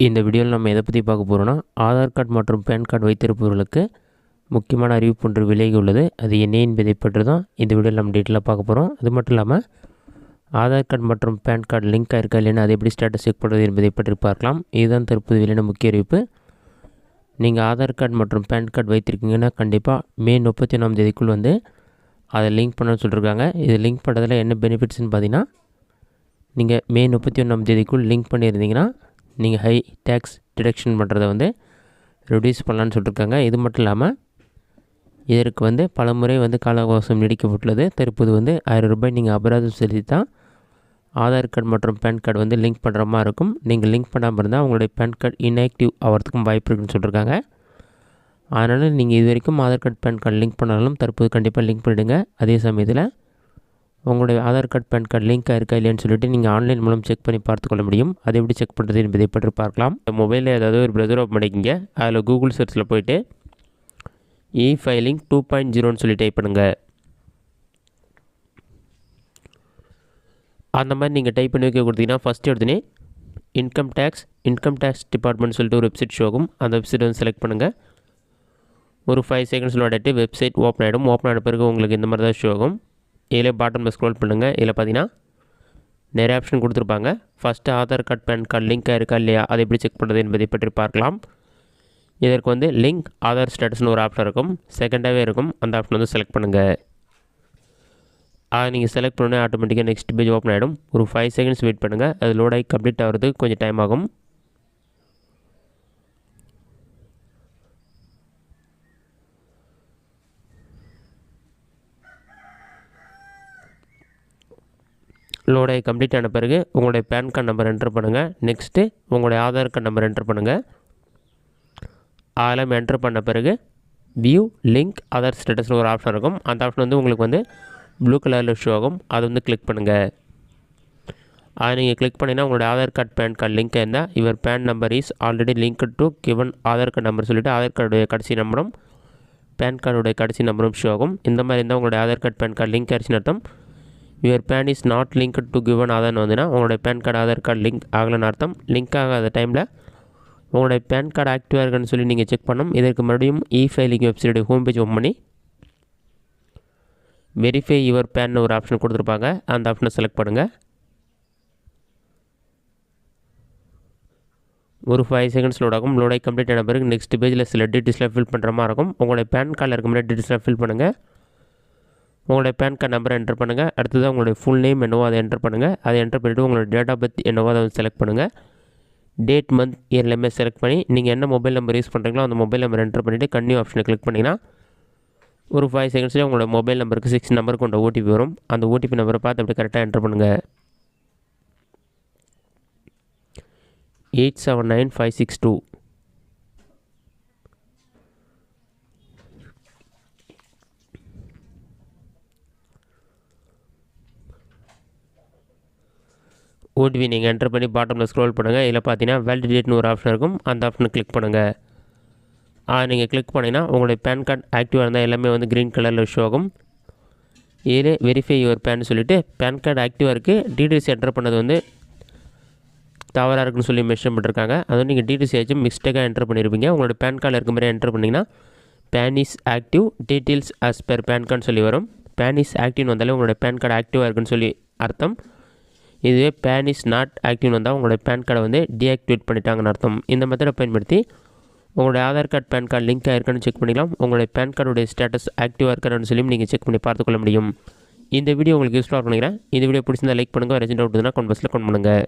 இந்த வீடியோவில் நம்ம எதை பற்றி பார்க்க போகிறோன்னா, ஆதார் கார்டு மற்றும் பேன் கார்டு வைத்திருப்பவர்களுக்கு முக்கியமான அறிவிப்பு ஒன்று விலகி உள்ளது. அது என்ன என்பதை பற்றி தான் இந்த வீடியோவில் நம்ம டீட்டெயிலாக பார்க்க போகிறோம். அது மட்டும் இல்லாமல் ஆதார் கார்டு மற்றும் பேன் கார்டு லிங்க் இருக்கா இல்லைன்னா அதை எப்படி ஸ்டேட்டஸ் செக் பண்ணுறது என்பதை பற்றி பார்க்கலாம். இதுதான் தற்போது வெளியான முக்கிய அறிவிப்பு. நீங்கள் ஆதார் கார்டு மற்றும் பேன் கார்டு வைத்திருக்கீங்கன்னா கண்டிப்பாக மே 31ஆம் தேதிக்குள் அதை லிங்க் பண்ணணும்னு சொல்லியிருக்காங்க. இது லிங்க் பண்ணுறதுல என்ன பெனிஃபிட்ஸ்னு பார்த்தீங்கன்னா, நீங்கள் மே 31ஆம் தேதிக்குள் லிங்க் பண்ணியிருந்தீங்கன்னா நீங்கள் ஹை டேக்ஸ் டிடக்ஷன் பண்ணுறதை ரெடியூஸ் பண்ணலான்னு சொல்லியிருக்காங்க. இது மட்டும் இல்லாமல் இதற்கு பல முறை கால அவகாசம் நீடிக்கப்பட்டுள்ளது. தற்போது 1000 ரூபாய் நீங்கள் அபராதம் செலுத்தி தான் ஆதார் கார்டு மற்றும் பேன் கார்டு லிங்க் பண்ணுற மாதிரி இருக்கும். நீங்கள் லிங்க் பண்ணாமல் இருந்தால் உங்களுடைய பேன் கார்டு இன்ஆக்டிவ் ஆகிறதுக்கும் வாய்ப்பு இருக்குன்னு சொல்லியிருக்காங்க. அதனால் நீங்கள் இது வரைக்கும் Aadhaar card PAN card link பண்ணாலும் தற்போது கண்டிப்பாக லிங்க் பண்ணிவிடுங்க. அதே சமயத்தில் உங்களுடைய ஆதார் கார்டு பேன் கார்டு லிங்காக இருக்கா இல்லையான்னு சொல்லிட்டு நீங்கள் ஆன்லைன் மூலம் செக் பண்ணி பார்த்துக்கொள்ள முடியும். அதை எப்படி செக் பண்ணுறது என்பதை பற்றி பார்க்கலாம். மொபைலில் ஏதாவது ஒரு ப்ரௌசர் ஓப்பன் பண்ணிக்கிங்க. அதில் கூகுள் சர்ச்சில் போய்ட்டு இ-ஃபைலிங் 2.0ன்னு சொல்லி டைப் பண்ணுங்கள். அந்த மாதிரி நீங்கள் டைப் பண்ணி வைக்க கொடுத்தீங்கன்னா ஃபஸ்ட்டு எடுத்துனே இன்கம் டேக்ஸ் டிபார்ட்மெண்ட் சொல்லிட்டு ஒரு வெப்சைட் ஷோ ஆகும். அந்த வெப்சைட் செலக்ட் பண்ணுங்கள். ஒரு 5 செகண்ட்ஸ் விளையாடிட்டு வெப்சைட் ஓப்பன் ஆகிடும். ஓப்பன் ஆன பிறகு உங்களுக்கு இந்த மாதிரி தான் ஷோ ஆகும். இதில் பாட்டமில் ஸ்க்ரோல் பண்ணுங்கள். இதில் பார்த்தீங்கன்னா நிறைய ஆப்ஷன் கொடுத்துருப்பாங்க. First Aadhaar card PAN card லிங்காக இருக்கா இல்லையா அதை எப்படி செக் பண்ணுறது என்பதை பற்றி பார்க்கலாம். இதற்கு லிங்க் ஆதார் ஸ்டேட்டஸ்னு ஒரு ஆப்ஷன் இருக்கும். செகண்டாகவே இருக்கும். அந்த ஆப்ஷன் செலக்ட் பண்ணுங்கள். அதை நீங்கள் செலக்ட் பண்ணோன்னே ஆட்டோமேட்டிக்காக நெக்ஸ்ட் பேஜ் ஓப்பன் ஆகிடும். ஒரு 5 செகண்ட்ஸ் வெயிட் பண்ணுங்கள். அது லோட் ஆகி கம்ப்ளீட் ஆகிறதுக்கு கொஞ்சம் டைம் ஆகும். லோடாகி கம்ப்ளீட் ஆன பிறகு உங்களுடைய பேன் கார்டு நம்பர் என்ட்ரு பண்ணுங்கள். நெக்ஸ்ட்டு உங்களுடைய ஆதார் கார்டு நம்பர் என்ட்ரு பண்ணுங்கள். அதெல்லாம் என்ட்ரு பண்ண பிறகு வியூ லிங்க் ஆதார் ஸ்டேட்டஸ்னு ஒரு ஆப்ஷன் இருக்கும். அந்த ஆப்ஷன் உங்களுக்கு ப்ளூ கலரில் ஷோ ஆகும். அதை கிளிக் பண்ணுங்கள். அதை நீங்கள் கிளிக் பண்ணிங்கன்னா உங்களுடைய Aadhaar card PAN card link இருந்தால் your PAN number is already link to given Aadhaar card number சொல்லிவிட்டு ஆதார் கார்டுடைய கடைசி நம்பரும் பேன் கார்டுடைய கடைசி நம்பரும் ஷோ ஆகும். இந்த மாதிரி இருந்தால் உங்களுடைய Aadhaar card PAN card link ஆகிடுச்சின்னு அர்த்தம். Your PAN is not link to given ஆதார்னு உங்களுடைய PAN card Aadhaar card link ஆகலைன்னு அர்த்தம். லிங்க் ஆகாத டைமில் உங்களுடைய பேன் கார்டு ஆக்டிவாக இருக்குன்னு சொல்லி நீங்கள் செக் பண்ணணும். இதற்கு மறுபடியும் இ-ஃபைலிங் வெப்சைட்டுடைய ஹோம் பேஜ் ஓப்பன் பண்ணி வெரிஃபை யுவர் பேன் ஒரு ஆப்ஷன் கொடுத்துருப்பாங்க. அந்த ஆப்ஷனை செலக்ட் பண்ணுங்கள். ஒரு 5 செகண்ட்ஸ் லோட் ஆகும். லோடாகி கம்ப்ளீட் ஆன பிறகு நெக்ஸ்ட் பேஜில் சில டீட்டெயில்ஸில் ஃபில் பண்ணுற மாதிரி இருக்கும். உங்களுடைய பேன் கார்டில் இருக்க மாதிரி டீட்டெயில்ஸில் ஃபில் பண்ணுங்கள். உங்களுடைய பேன் கார்டு நம்பரை என்டர் பண்ணுங்கள். அடுத்தது உங்களுடைய ஃபுல் நேம் என்னவோ அதை என்டர் பண்ணுங்கள். அதை என்டர் பண்ணிவிட்டு உங்களோட டேட் ஆஃப் பர்த் என்னவோ அதை செலக்ட் பண்ணுங்கள். டேட் மந்த் இயர் எல்லாமே செலக்ட் பண்ணி நீங்கள் என்ன மொபைல் நம்பர் யூஸ் பண்ணுறீங்களோ அந்த மொபைல் நம்பர் என்டர் பண்ணிவிட்டு கன்னியூ ஆப்ஷனை கிளிக் பண்ணிங்கன்னா ஒரு 5 செகண்ட்ஸ்லேயே உங்களோட மொபைல் நம்பருக்கு 6 நம்பர் கொண்ட ஓடிபி வரும். அந்த ஓடிபி நம்பரை பார்த்து அப்படி கரெக்டாக என்டர் பண்ணுங்கள். 879562. ஓடிபி நீங்கள் என்டர் பண்ணி பாட்டமில் ஸ்க்ரோல் பண்ணுங்கள். இதில் பார்த்தீங்கன்னா வேலிடேட்னு ஒரு ஆப்ஷன் இருக்கும். அந்த ஆப்ஷனை கிளிக் பண்ணுங்கள். நீங்கள் கிளிக் பண்ணிங்கன்னா உங்களுடைய பேன் கார்டு ஆக்டிவாக இருந்தால் எல்லாமே க்ரீன் கலரில் ஷோ ஆகும். இதில் வெரிஃபை யுவர் பேன் சொல்லிவிட்டு பேன் கார்டு ஆக்டிவாக இருக்குது, டீட்டெயில்ஸ் என்டர் பண்ணது தவறாக இருக்குன்னு சொல்லி மென்ஷன் பண்ணியிருக்காங்க. அது நீங்கள் டீட்டெயில்ஸ் ஏதாச்சும் மிஸ்டேக்காக என்டர் பண்ணியிருப்பீங்க. உங்களோட பேன் கார்டில் இருக்க மாதிரி என்டர் பண்ணிங்கன்னா PAN is active details as per PAN கார்டுன்னு சொல்லி வரும். பேன் இஸ் ஆக்டிவ்னு வந்தாலே உங்களோட பேன் கார்டு ஆக்டிவாக இருக்குன்னு சொல்லி அர்த்தம். இதுவே பேன் இஸ் நாட் ஆக்டிவ்னு வந்தால் உங்களோட பேன் கார்டை டீஆக்டிவேட் பண்ணிட்டாங்கன்னு அர்த்தம். இந்த மெத்தடை பயன்படுத்தி உங்களுடைய Aadhaar card PAN card link ஆகிருக்கான்னு செக் பண்ணிக்கலாம். உங்களுடைய பேன் கார்டுடைய ஸ்டேட்டஸ் ஆக்டிவாக இருக்கான்னு சொல்லி நீங்கள் செக் பண்ணி பார்த்துக்கொள்ள முடியும். இந்த வீடியோ உங்களுக்கு யூஸ்ஃபுல்லாக நினைக்கிறேன். இந்த வீடியோ பிடிச்சிருந்தால் லைக் பண்ணுங்கள். வேறு டவுட் இருந்தால் கமெண்ட் பாக்ஸில் கமெண்ட் பண்ணுங்கள்.